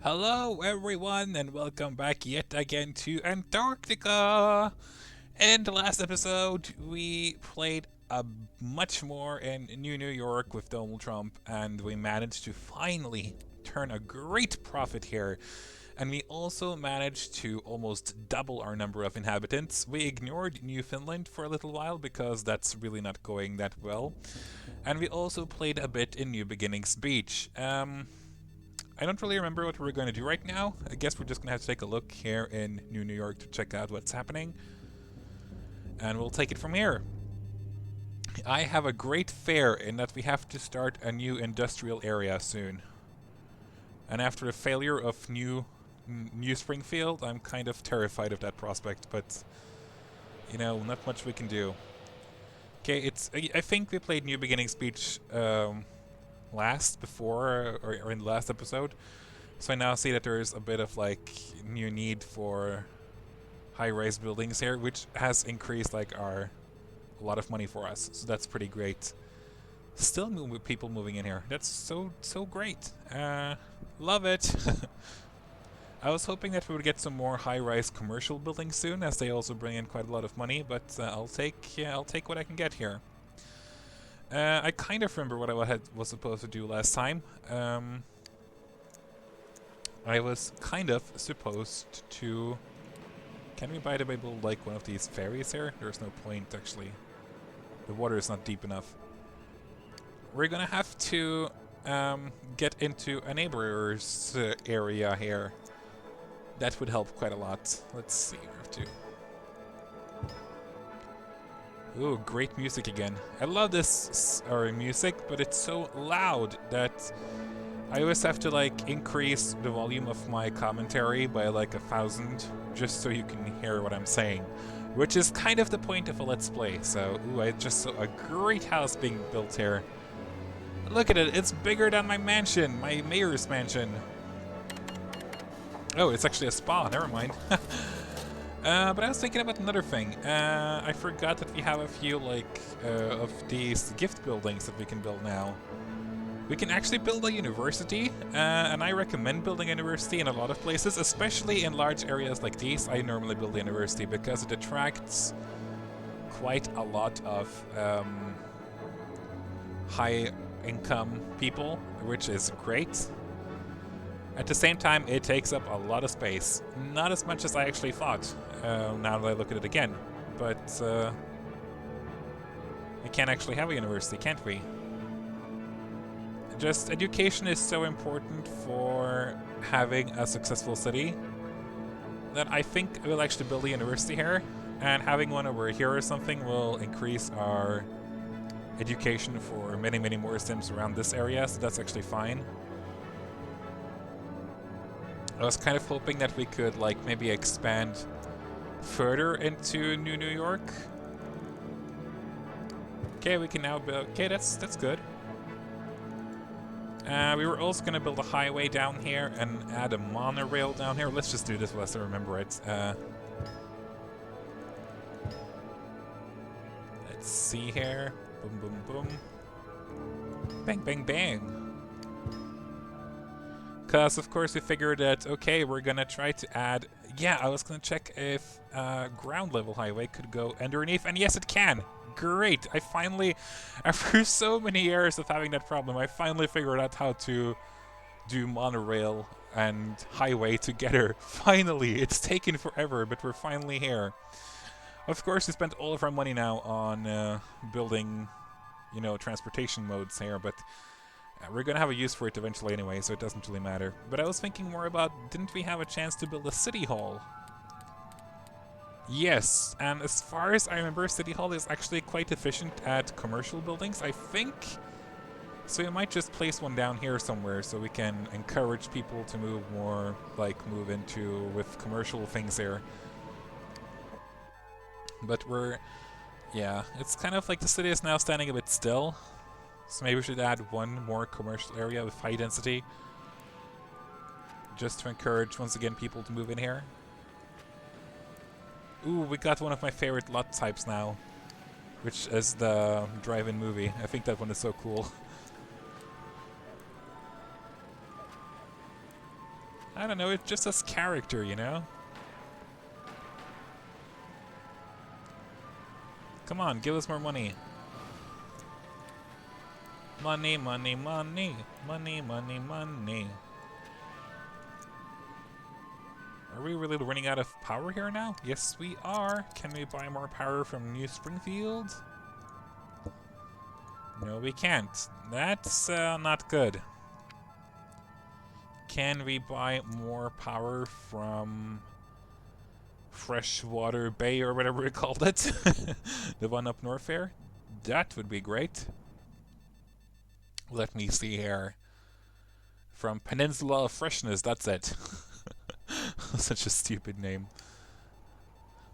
Hello, everyone, and welcome back yet again to Antarctica. In the last episode, we played much more in New York with Donald Trump, and we managed to finally turn a great profit here. And we also managed to almost double our number of inhabitants. We ignored Newfoundland for a little while because that's really not going that well. And we also played a bit in New Beginnings Beach. I don't really remember what we're going to do right now. I guess we're just going to have to take a look here in New York to check out what's happening. And we'll take it from here. I have a great fear in that we have to start a new industrial area soon. And after the failure of New Springfield, I'm kind of terrified of that prospect, but not much we can do. Okay, I think we played New Beginnings Beach last before or in the last episode. So I now see that there is a bit of like new need for high-rise buildings here, which has increased like a lot of money for us. So that's pretty great. Still people moving in here. That's so great. Love it. I was hoping that we would get some more high-rise commercial buildings soon, as they also bring in quite a lot of money. But I'll take what I can get here. I kind of remember what I was supposed to do last time. I was kind of supposed to... Can we, by the way, build like one of these ferries here? There's no point, actually. The water is not deep enough. We're gonna have to get into a neighbor's area here. That would help quite a lot. Let's see, we have to... Ooh, great music again. I love this music, but it's so loud that I always have to like increase the volume of my commentary by like 1,000 just so you can hear what I'm saying, which is kind of the point of a Let's Play. So, ooh, I just saw a great house being built here. Look at it, it's bigger than my mansion, my mayor's mansion. Oh, it's actually a spa, never mind. But I was thinking about another thing. I forgot that we have a few like of these gift buildings that we can build now. We can actually build a university, and I recommend building a university in a lot of places, especially in large areas like these. I normally build a university because it attracts quite a lot of high-income people, which is great. At the same time, it takes up a lot of space. Not as much as I actually thought, now that I look at it again. But we can actually have a university, can't we? Just education is so important for having a successful city that I think we'll actually build a university here, and having one over here or something will increase our education for many more sims around this area, so that's actually fine. I was kind of hoping that we could like maybe expand further into New York. Okay, we can now build... Okay, that's good. We were also going to build a highway down here and add a monorail down here. Let's just do this unless I remember it. Let's see here. Boom, boom, boom. Bang, bang, bang. Because, of course, we figured that, okay, we're going to try to add... Yeah, I was going to check if ground level highway could go underneath, and yes, it can! Great! I finally, after so many years of having that problem, I finally figured out how to do monorail and highway together. Finally! It's taken forever, but we're finally here. Of course, we spent all of our money now on building, transportation modes here, but we're gonna have a use for it eventually anyway, so it doesn't really matter. But I was thinking more about, didn't we have a chance to build a city hall? Yes, and as far as I remember, City Hall is actually quite efficient at commercial buildings, I think. So we might just place one down here somewhere so we can encourage people to move more, like move into with commercial things here. But yeah, it's kind of like the city is now standing a bit still. So maybe we should add one more commercial area with high density. Just to encourage, once again, people to move in here. Ooh, we got one of my favorite lot types now, which is the drive-in movie. I think that one is so cool. I don't know, it's just as character, you know? Come on, give us more money. Money, money, money. Money, money, money. Are we really running out of power here now? Yes, we are. Can we buy more power from New Springfield? No, we can't. That's not good. Can we buy more power from Freshwater Bay or whatever we called it? The one up north there? That would be great. Let me see here. From Peninsula of Freshness, that's it. Such a stupid name.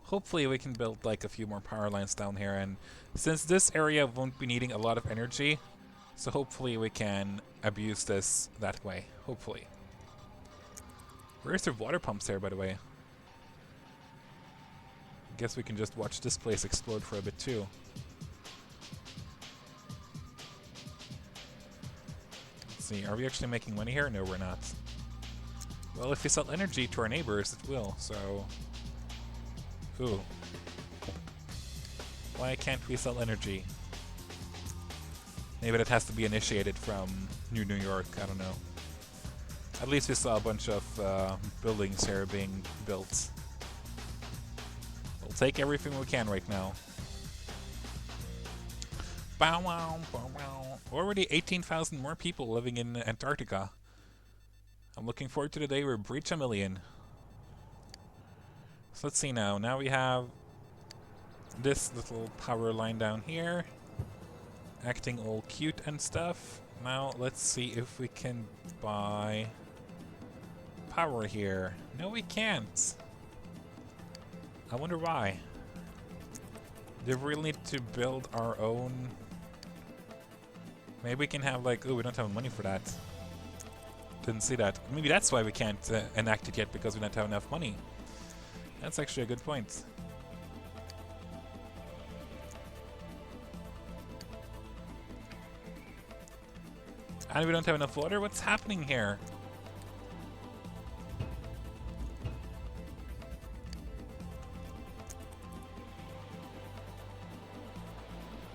Hopefully we can build like a few more power lines down here, and since this area won't be needing a lot of energy, so hopefully we can abuse this that way. Hopefully. Where's the water pumps there, by the way? I guess we can just watch this place explode for a bit too. Let's see, are we actually making money here? No, we're not. Well, if we sell energy to our neighbors, it will, so... Ooh. Why can't we sell energy? Maybe that has to be initiated from New York, I don't know. At least we saw a bunch of buildings here being built. We'll take everything we can right now. Bow wow, bow wow. Already 18,000 more people living in Antarctica. I'm looking forward to the day we breach 1 million. So let's see now. Now we have this little power line down here, acting all cute and stuff. Now let's see if we can buy power here. No, we can't. I wonder why. Do we really need to build our own? Maybe we can have like, oh, we don't have money for that. Didn't see that. Maybe that's why we can't enact it yet, because we don't have enough money. That's actually a good point. And we don't have enough water? What's happening here?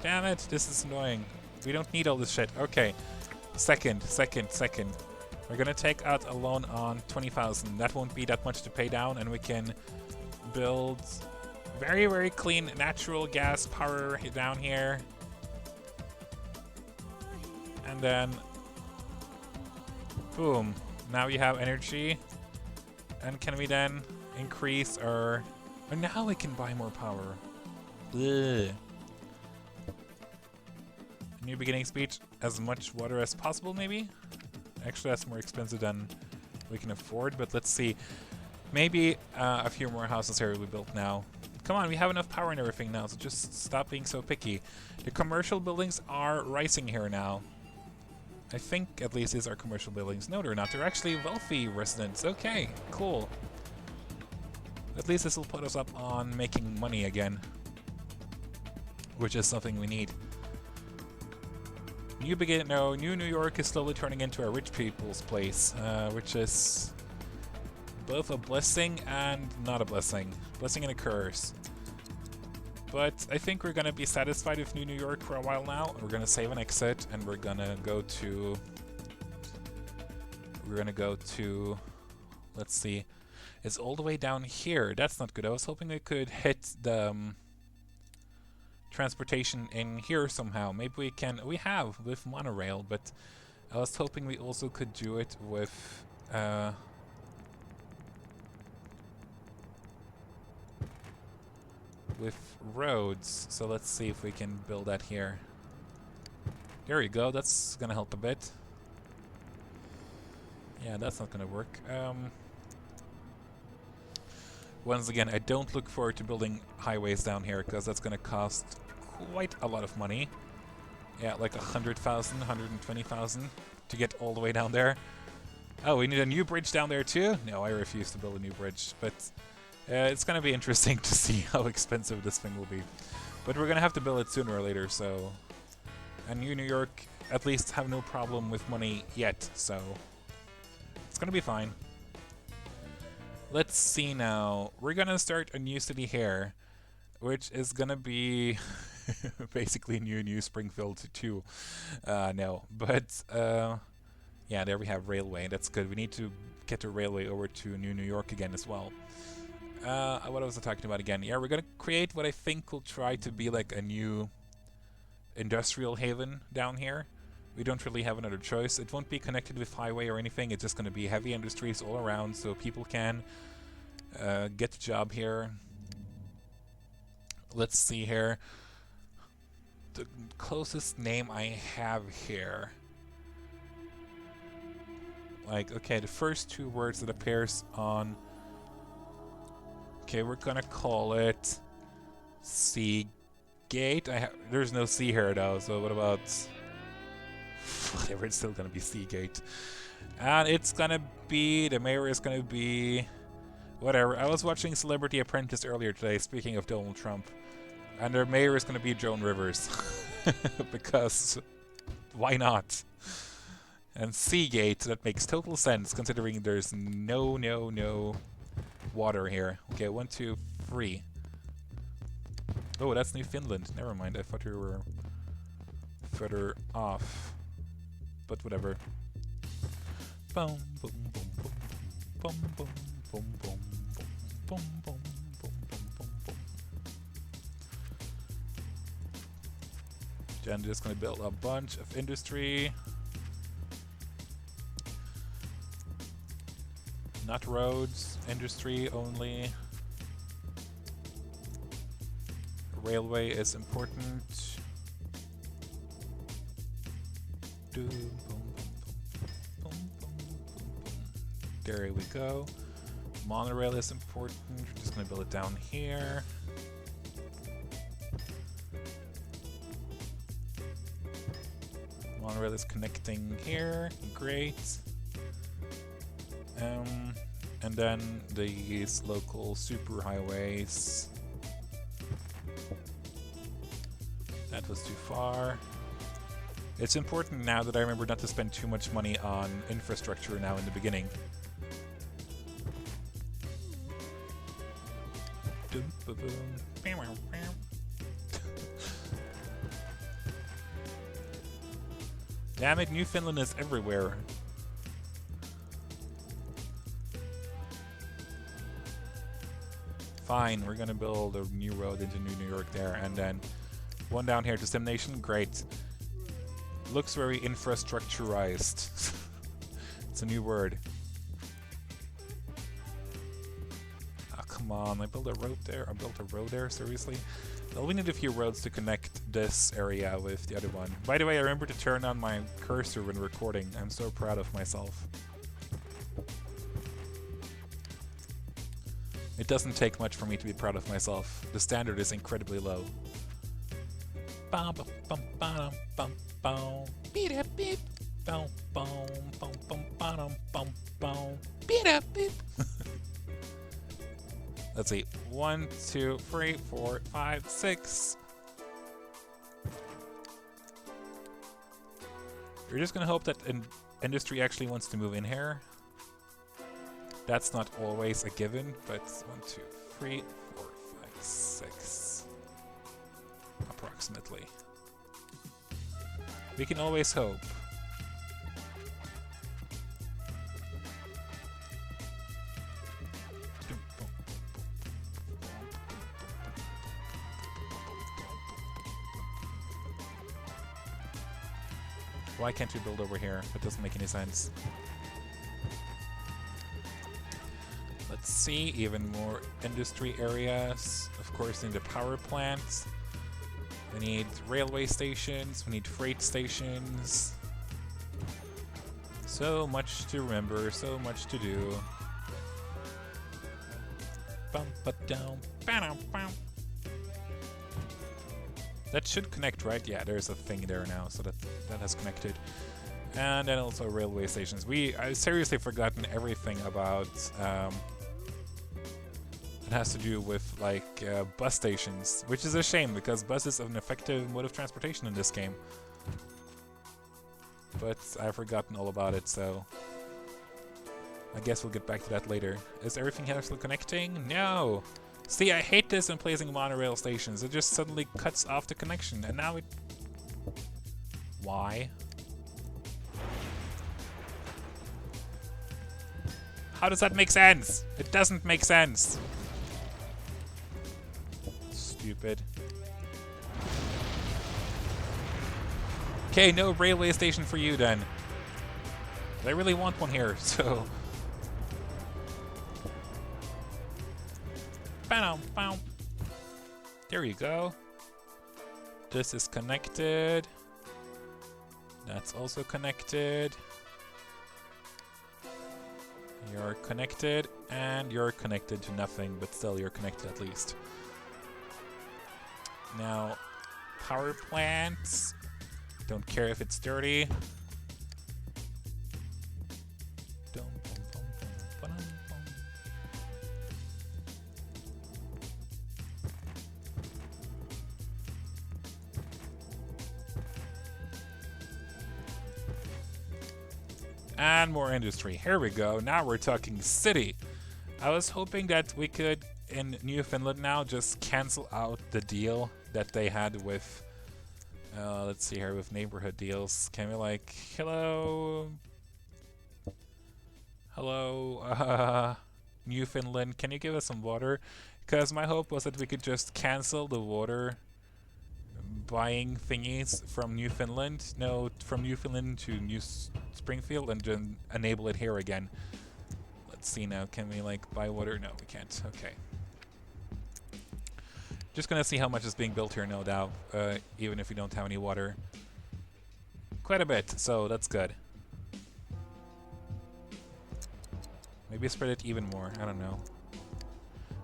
Damn it, this is annoying. We don't need all this shit. Okay. Second. We're gonna take out a loan on 20,000. That won't be that much to pay down, and we can build very, very clean natural gas power down here. And then, boom. Now we have energy. And can we then increase our... Oh, now we can buy more power. Ugh. New beginning speech. As much water as possible, maybe? Actually, that's more expensive than we can afford, but let's see. Maybe a few more houses here will be built now. Come on, we have enough power and everything now, so just stop being so picky. The commercial buildings are rising here now. I think at least these are commercial buildings. No, they're not. They're actually wealthy residents. Okay, cool. At least this will put us up on making money again, which is something we need. New New York is slowly turning into a rich people's place, which is both a blessing and not a blessing. Blessing and a curse. But I think we're gonna be satisfied with New York for a while now. We're gonna save and exit, and we're gonna go to... Let's see. It's all the way down here. That's not good. I was hoping we could hit the... transportation in here somehow. Maybe we can... We have with monorail, but I was hoping we also could do it with roads. So let's see if we can build that here. There you go. That's gonna help a bit. Yeah, that's not gonna work. Once again, I don't look forward to building highways down here, because that's going to cost quite a lot of money. Yeah, like 100,000, 120,000 to get all the way down there. Oh, we need a new bridge down there too? No, I refuse to build a new bridge, but it's going to be interesting to see how expensive this thing will be. But we're going to have to build it sooner or later, so... And New York at least have no problem with money yet, so... It's going to be fine. Let's see now. We're gonna start a new city here, which is gonna be basically New Springfield too. No, but yeah, there we have railway. That's good. We need to get the railway over to New York again as well. What was I talking about again? Yeah, we're gonna create what I think will try to be like a new industrial haven down here. We don't really have another choice. It won't be connected with highway or anything. It's just gonna be heavy industries all around, so people can get a job here. Let's see here. The closest name I have here. Like, okay, the first two words that appears on... Okay, we're gonna call it Seagate. There's no C here though, so what about... Whatever, it's still gonna be Seagate. And it's gonna be... The mayor is gonna be... Whatever. I was watching Celebrity Apprentice earlier today, speaking of Donald Trump. And their mayor is gonna be Joan Rivers. Because... Why not? And Seagate, that makes total sense, considering there's no water here. Okay, 1, 2, 3. Oh, that's New Finland. Never mind, I thought we were further off. But whatever. Boom, boom, boom, boom, boom, boom, boom, boom, boom, boom, boom, boom, boom. Jen just gonna build a bunch of industry. Not roads, industry only. Railway is important. There we go. Monorail is important. We're just gonna build it down here. Monorail is connecting here. Great. And then these local superhighways. That was too far. It's important now that I remember not to spend too much money on infrastructure now in the beginning. Damn it, New Finland is everywhere. Fine, we're gonna build a new road into New York there, and then one down here to SimNation. Great. Looks very infrastructurized. It's a new word. Oh, come on, I built a road there? I built a road there? Seriously? Well, we need a few roads to connect this area with the other one. By the way, I remember to turn on my cursor when recording. I'm so proud of myself. It doesn't take much for me to be proud of myself. The standard is incredibly low. Let's see. 1, 2, 3, 4, 5, 6. We're just gonna hope that industry actually wants to move in here. That's not always a given, but 1, 2, 3, 4, 5, 6. Approximately. We can always hope. Why can't you build over here? That doesn't make any sense. Let's see, even more industry areas. Of course, we need a power plant. We need railway stations. We need freight stations. So much to remember, so much to do. That should connect, right? Yeah, there's a thing there now, so that has connected. And then also railway stations. I've seriously forgotten everything about it has to do with like bus stations, which is a shame because bus is an effective mode of transportation in this game. But I've forgotten all about it, so I guess we'll get back to that later. Is everything here still connecting? No! See, I hate this when placing monorail stations. It just suddenly cuts off the connection, and now it... Why? How does that make sense? It doesn't make sense. Stupid. Okay, no railway station for you then. But I really want one here, so... There you go. This is connected. That's also connected. You're connected, and you're connected to nothing, but still you're connected at least. Now, power plants. Don't care if it's dirty. And more industry. Here we go. Now we're talking city. I was hoping that we could, in Newfoundland now, just cancel out the deal that they had with, let's see here, with neighborhood deals. Can we like, hello, Newfoundland, can you give us some water? Because my hope was that we could just cancel the water buying thingies from Newfoundland. No, from Newfoundland to New Springfield, and then enable it here again. Let's see now. Can we like buy water? No, we can't. Okay. Just gonna see how much is being built here, no doubt. Even if we don't have any water. Quite a bit, so that's good. Maybe spread it even more. I don't know.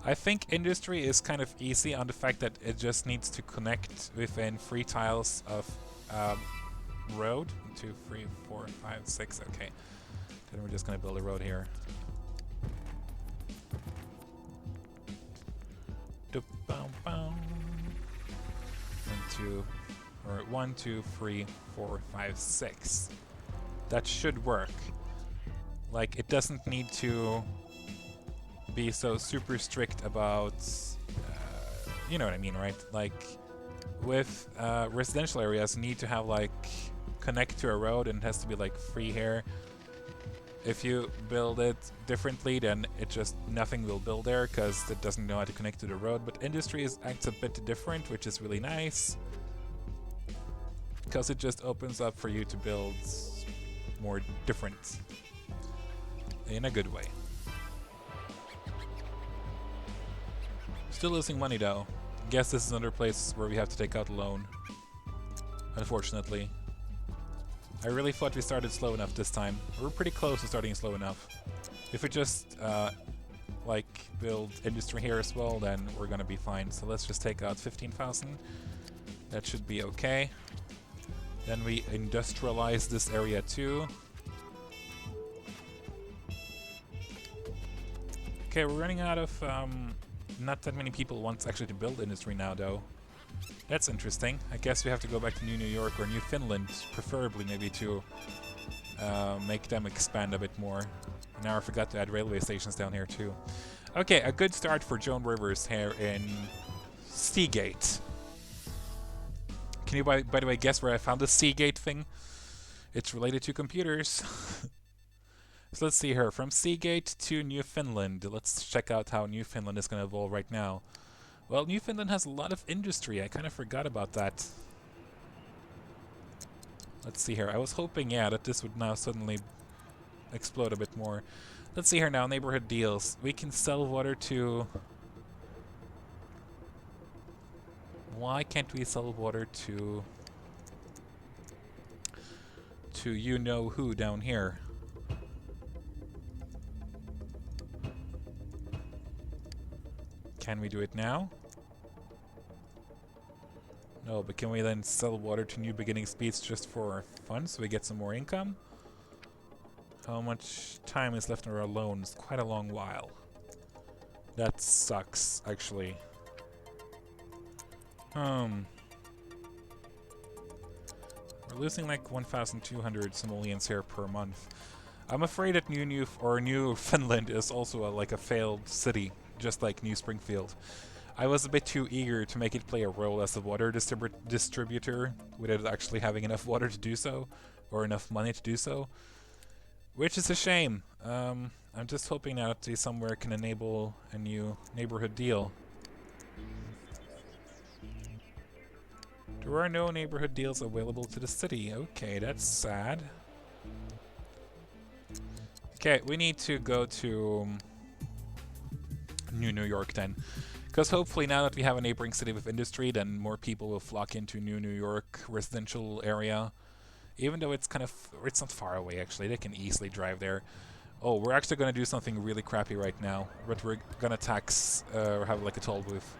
I think industry is kind of easy on the fact that it just needs to connect within 3 tiles of road. 1, 2, 3, 4, 5, 6. Okay. Then we're just gonna build a road here. 1, 2, 3, 4, 5, 6. That should work. Like, it doesn't need to be so super strict about, you know what I mean, right? Like, with residential areas, you need to have like connect to a road, and it has to be like free here. If you build it differently, then it just nothing will build there because it doesn't know how to connect to the road. But industry acts a bit different, which is really nice because it just opens up for you to build more different in a good way. Still losing money though. Guess this is another place where we have to take out a loan. Unfortunately. I really thought we started slow enough this time. We're pretty close to starting slow enough. If we just like build industry here as well, then we're gonna be fine. So let's just take out 15,000. That should be okay. Then we industrialize this area too. Okay, we're running out of not that many people want actually to build industry now though. That's interesting. I guess we have to go back to New York or New Finland, preferably maybe to make them expand a bit more. Now I forgot to add railway stations down here too. Okay, a good start for Joan Rivers here in Seagate. Can you, by the way, guess where I found the Seagate thing? It's related to computers. So let's see here, from Seagate to Newfoundland. Let's check out how Newfoundland is going to evolve right now. Well, Newfoundland has a lot of industry. I kind of forgot about that. Let's see here. I was hoping, yeah, that this would now suddenly explode a bit more. Let's see here now, neighborhood deals. We can sell water to... Why can't we sell water to you-know-who down here? Can we do it now? No, but can we then sell water to New Beginning Speeds just for fun so we get some more income? How much time is left on our loan? It's quite a long while. That sucks, actually. We're losing like 1,200 simoleons here per month. I'm afraid that New Finland is also like a failed city, just like New Springfield. I was a bit too eager to make it play a role as a water distributor without actually having enough water to do so, or enough money to do so, which is a shame. I'm just hoping now that somewhere can enable a new neighborhood deal. There are no neighborhood deals available to the city. Okay, that's sad. Okay, we need to go to New York then. Because hopefully now that we have a neighboring city with industry, then more people will flock into New York residential area. Even though it's it's not far away actually, they can easily drive there. Oh, we're actually going to do something really crappy right now. But we're going to tax, or have like a toll booth.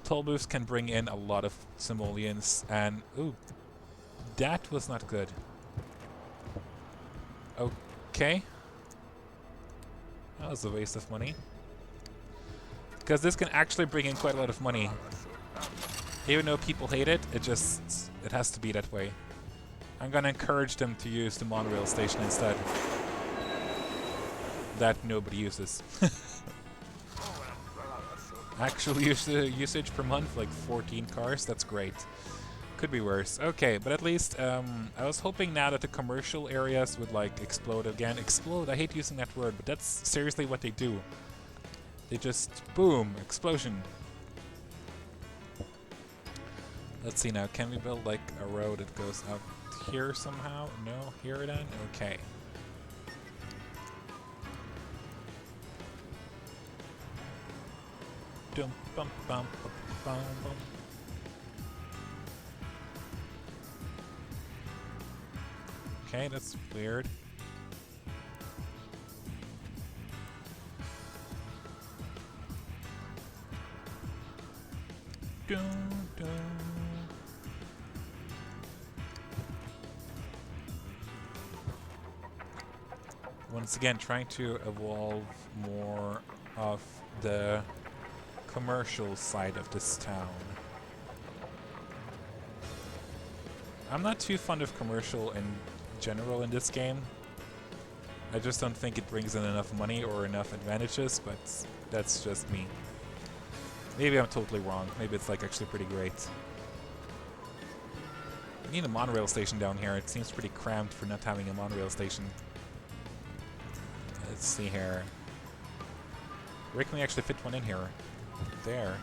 Toll booths can bring in a lot of simoleons, and ooh, that was not good. Okay. That was a waste of money. Because this can actually bring in quite a lot of money. Even though people hate it, it has to be that way. I'm gonna encourage them to use the monorail station instead. That nobody uses. Actual usage per month, like 14 cars, that's great. Could be worse. Okay, but at least I was hoping now that the commercial areas would like explode again. Explode, I hate using that word, but that's seriously what they do. They just, boom, explosion. Let's see now, can we build like a road that goes out here somehow? No, here then? Okay. Dum bum bum bum bum bum. Okay, that's weird. Dun, dun. Once again, trying to evolve more of the commercial side of this town. I'm not too fond of commercial in general in this game. I just don't think it brings in enough money or enough advantages, but that's just me. Maybe I'm totally wrong. Maybe it's like actually pretty great. We need a monorail station down here. It seems pretty cramped for not having a monorail station. Let's see here. Where can we actually fit one in here? There.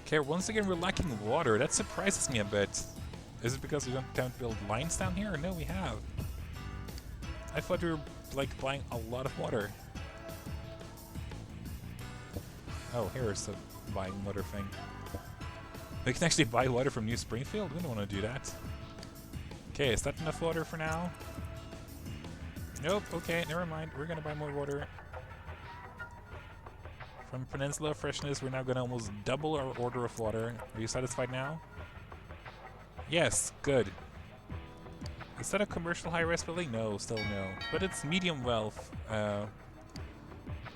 Okay, once again we're lacking water. That surprises me a bit. Is it because we don't build lines down here? No, we have. I thought we were like buying a lot of water. Oh, here's the buying water thing. We can actually buy water from New Springfield? We don't want to do that. Okay, is that enough water for now? Nope, okay, never mind. We're gonna buy more water. From Peninsula Freshness, we're now gonna almost double our order of water. Are you satisfied now? Yes, good. Is that a commercial high-rise building? No, still no. But it's medium wealth,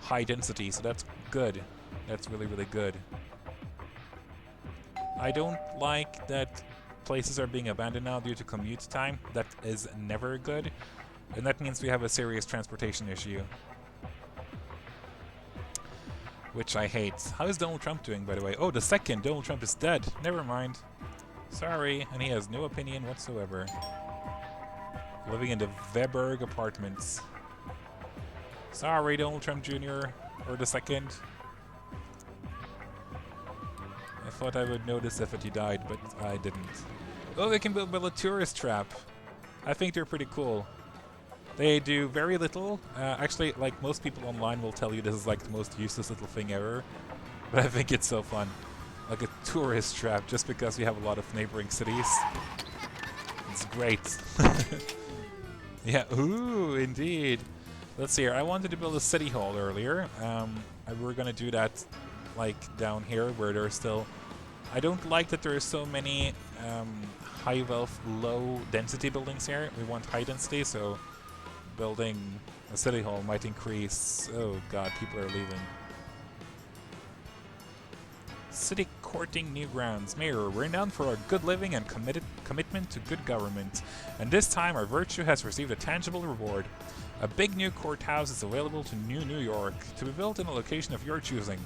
high density, so that's good. That's really, really good. I don't like that places are being abandoned now due to commute time. That is never good. And that means we have a serious transportation issue. Which I hate. How is Donald Trump doing, by the way? Oh, the second Donald Trump is dead. Never mind. Sorry. And he has no opinion whatsoever. Living in the Weberg apartments. Sorry, Donald Trump Jr. Or the second. I thought I would notice if he died, but I didn't. Oh, they can build a tourist trap. I think they're pretty cool. They do very little. Actually, like most people online will tell you this is like the most useless little thing ever. But I think it's so fun. Like a tourist trap, just because we have a lot of neighboring cities. It's great. Yeah, ooh, indeed. Let's see here. I wanted to build a city hall earlier. We were gonna do that like down here where there's still... I don't like that there are so many high wealth, low density buildings here. We want high density, so building a city hall might increase... Oh god, people are leaving. City courting new grounds. Mayor, we're renowned for our good living and commitment to good government. And this time our virtue has received a tangible reward. A big new courthouse is available to New York, to be built in a location of your choosing.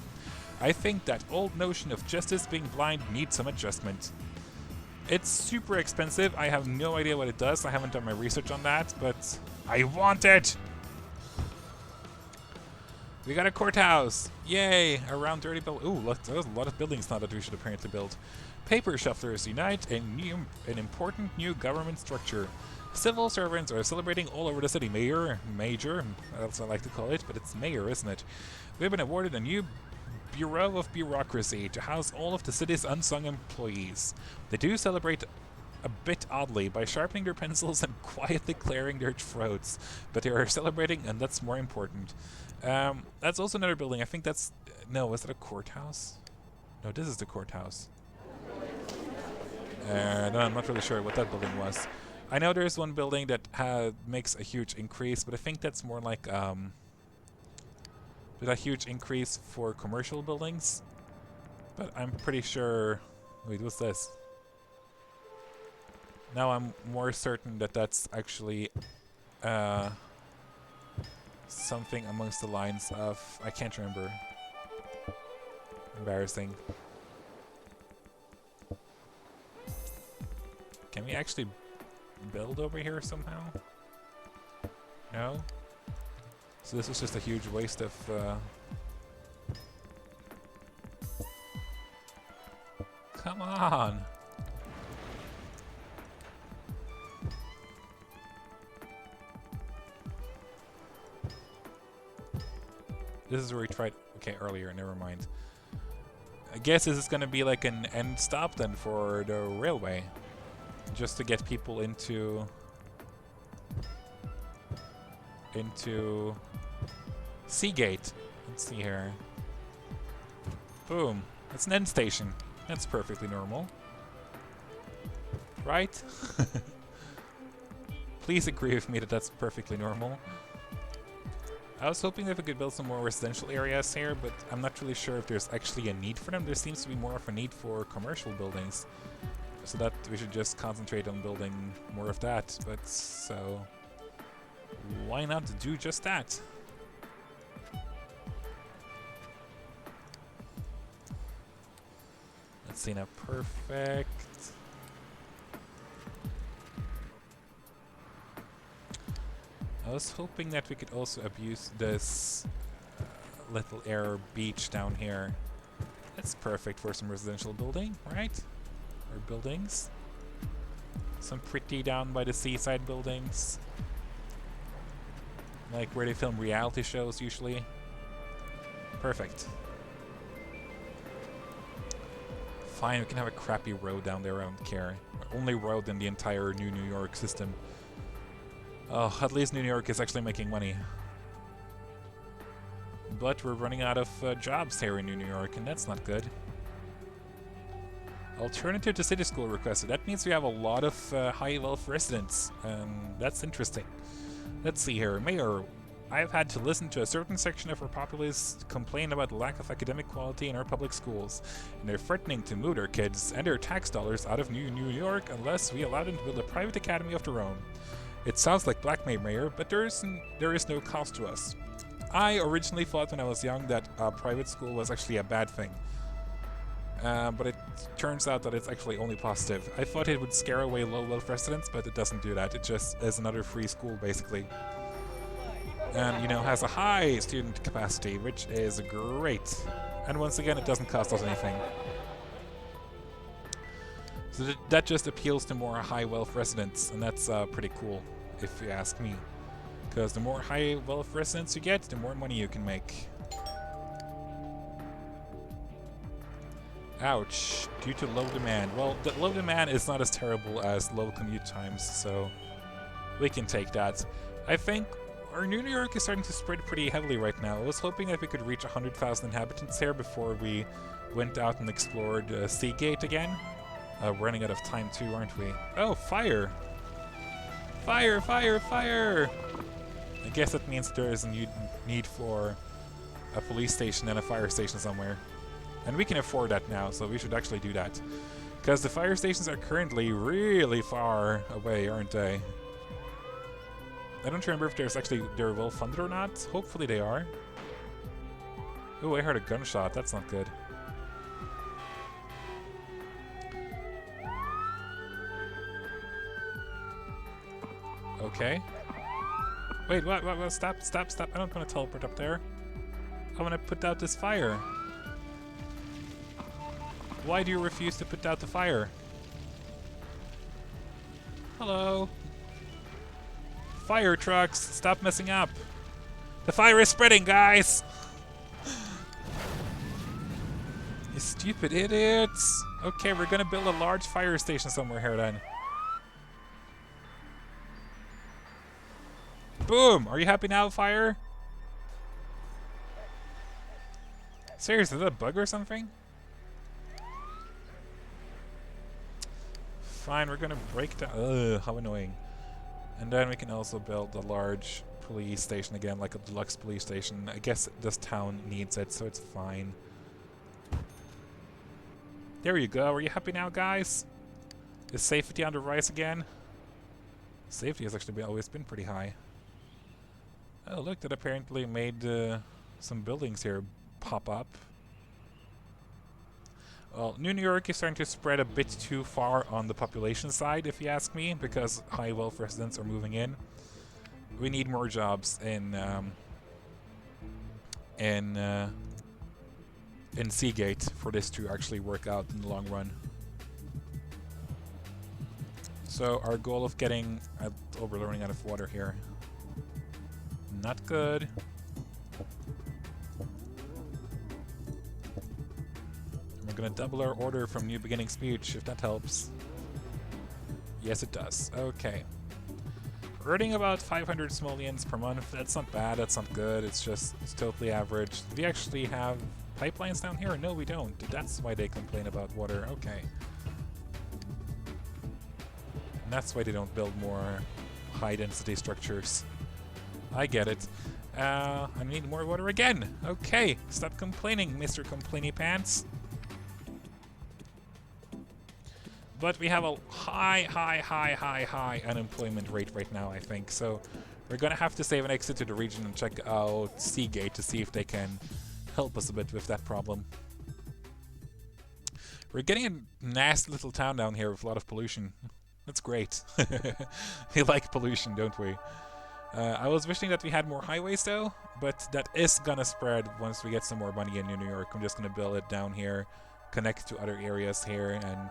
I think that old notion of justice being blind needs some adjustment. It's super expensive. I have no idea what it does. I haven't done my research on that, but I want it! We got a courthouse! Yay! Around 30 buildings. Ooh, look, there's a lot of buildings now that we should apparently build. Paper shufflers unite an important new government structure. Civil servants are celebrating all over the city. Major, that's what I like to call it, but it's mayor, isn't it? We've been awarded a new Bureau of Bureaucracy to house all of the city's unsung employees. They do celebrate a bit oddly by sharpening their pencils and quietly clearing their throats, but they are celebrating, and that's more important. That's also another building. I think that's... No, was that a courthouse? No, this is the courthouse. No, I'm not really sure what that building was. I know there's one building that makes a huge increase, but I think that's more like there's a huge increase for commercial buildings. But I'm pretty sure... Wait, what's this? Now I'm more certain that that's actually something amongst the lines of... I can't remember. Embarrassing. Can we actually build over here somehow? No? So this was just a huge waste of... Come on! This is where we tried... Okay, earlier, never mind. I guess this is gonna be like an end stop then for the railway. Just to get people into Seagate. Let's see here. Boom. It's an end station. That's perfectly normal. Right? Please agree with me that that's perfectly normal. I was hoping that we could build some more residential areas here, but I'm not really sure if there's actually a need for them. There seems to be more of a need for commercial buildings. So that we should just concentrate on building more of that. But so why not do just that? Let's see now. Perfect. I was hoping that we could also abuse this little air beach down here. That's perfect for some residential building, right? Or buildings. Some pretty down by the seaside buildings. Like where they film reality shows usually. Perfect. Fine, we can have a crappy road down there, I don't care. Only road in the entire New York system. Oh, at least New York is actually making money. But we're running out of jobs here in New York, and that's not good. Alternative to city school requested. That means we have a lot of high wealth residents, and that's interesting. Let's see here. Mayor, I have had to listen to a certain section of our populace complain about the lack of academic quality in our public schools, and they're threatening to move their kids and their tax dollars out of New York unless we allow them to build a private academy of their own. It sounds like blackmail, Mayor, but there is no cost to us. I originally thought when I was young that private school was actually a bad thing. But it turns out that it's actually only positive. I thought it would scare away low-wealth residents, but it doesn't do that. It just is another free school, basically. And, you know, has a high student capacity, which is great. And once again, it doesn't cost us anything. So that just appeals to more high-wealth residents, and that's pretty cool, if you ask me. Because the more high-wealth residents you get, the more money you can make. Ouch. Due to low demand. Well, the low demand is not as terrible as low commute times, so we can take that. I think our New York is starting to spread pretty heavily right now. I was hoping that we could reach 100,000 inhabitants here before we went out and explored Seagate again. We're running out of time too, aren't we? Oh, fire! Fire, fire, fire! I guess that means there is a need for a police station and a fire station somewhere. And we can afford that now, so we should actually do that. Because the fire stations are currently really far away, aren't they? I don't remember if they're well funded or not. Hopefully they are. Oh, I heard a gunshot. That's not good. Okay. Wait, what? Stop. I don't want to teleport up there. I want to put out this fire. Why do you refuse to put out the fire? Hello? Fire trucks, stop messing up. The fire is spreading, guys! You stupid idiots! Okay, we're gonna build a large fire station somewhere here then. Boom! Are you happy now, fire? Seriously, is that a bug or something? Fine, we're gonna break down. Ugh, how annoying. And then we can also build a large police station again, like a deluxe police station. I guess this town needs it, so it's fine. There you go. Are you happy now, guys? Is safety on the rise again? Safety has actually always been pretty high. Oh, look, that apparently made some buildings here pop up. Well, New York is starting to spread a bit too far on the population side, if you ask me, because high wealth residents are moving in. We need more jobs in Seagate for this to actually work out in the long run. So our goal of getting... oh, we're running out of water here. Not good. We're gonna double our order from New Beginning Speech, if that helps. Yes, it does. Okay. Earning about 500 simoleons per month. That's not bad, that's not good, it's totally average. Do we actually have pipelines down here? No, we don't. That's why they complain about water. Okay. And that's why they don't build more high-density structures. I get it. I need more water again. Okay, stop complaining, Mr. Complainy Pants. But we have a high unemployment rate right now, I think. So we're gonna have to save an exit to the region and check out Seagate to see if they can help us a bit with that problem. We're getting a nasty little town down here with a lot of pollution. That's great. We like pollution, don't we? I was wishing that we had more highways though, but that is gonna spread once we get some more money in New York. I'm just gonna build it down here, connect to other areas here, and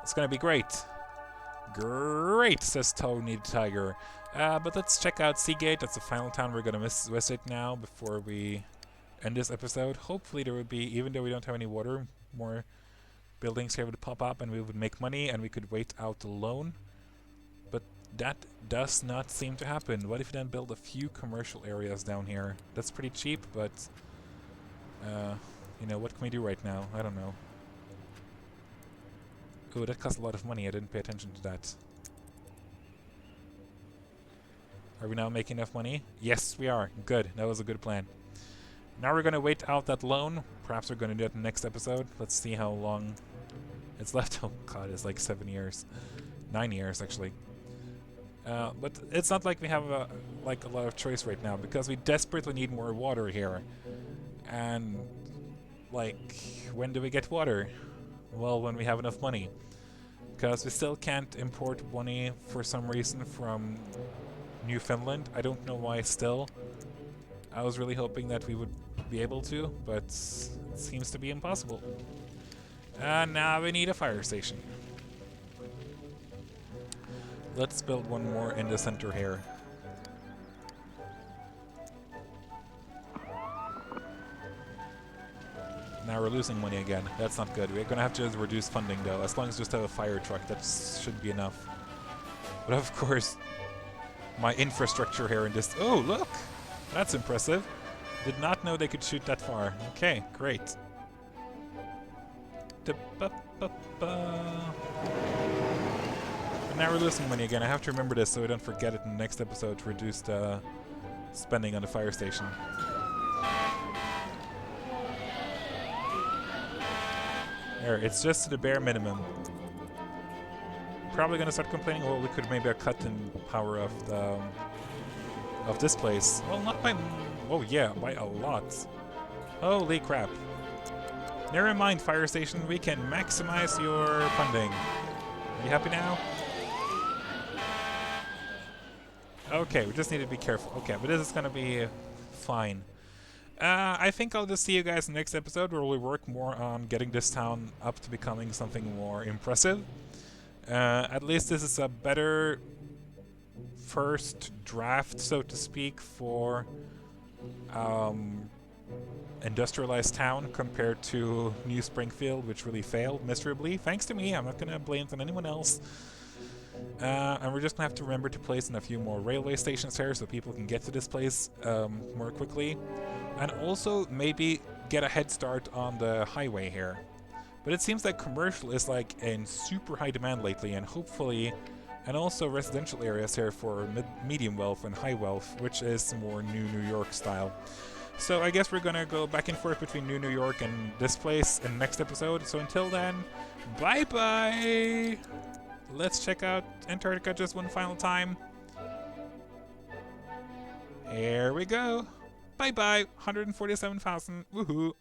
it's gonna be great. Great, says Tony the Tiger. But let's check out Seagate. That's the final town we're gonna visit now before we end this episode. Hopefully there would be, even though we don't have any water, more buildings here would pop up and we would make money and we could wait out the loan. But that does not seem to happen. What if we then build a few commercial areas down here? That's pretty cheap, but you know, what can we do right now? I don't know. Oh, that costs a lot of money. I didn't pay attention to that. Are we now making enough money? Yes, we are. Good. That was a good plan. Now we're going to wait out that loan. Perhaps we're going to do it in the next episode. Let's see how long it's left. Oh god, it's like 7 years. 9 years, actually. But it's not like we have a lot of choice right now, because we desperately need more water here. And, like, when do we get water? Well, when we have enough money. Because we still can't import money for some reason from Newfoundland. I don't know why still. I was really hoping that we would be able to, but it seems to be impossible. And now we need a fire station. Let's build one more in the center here. Now we're losing money again. That's not good. We're gonna have to reduce funding though. As long as we just have a fire truck, that should be enough. But of course, my infrastructure here in this... Oh, look! That's impressive. Did not know they could shoot that far. Okay, great. But now we're losing money again. I have to remember this so we don't forget it in the next episode to reduce the spending on the fire station. There, it's just the bare minimum. Probably gonna start complaining. Well, we could maybe have cut in power of this place. Well, not by. Oh yeah, by a lot. Holy crap! Never mind, fire station. We can maximize your funding. Are you happy now? Okay, we just need to be careful. Okay, but this is gonna be fine. I think I'll just see you guys in the next episode where we work more on getting this town up to becoming something more impressive. At least this is a better first draft, so to speak, for industrialized town compared to New Springfield, which really failed miserably. Thanks to me, I'm not going to blame it on anyone else. And we're just going to have to remember to place in a few more railway stations here so people can get to this place more quickly. And also maybe get a head start on the highway here. But it seems like commercial is like in super high demand lately, and hopefully, and also residential areas here for medium wealth and high wealth, which is more New York style. So I guess we're gonna go back and forth between New York and this place in the next episode. So until then, bye bye! Let's check out Antarctica just one final time. Here we go. Bye bye, 147,000. Woohoo!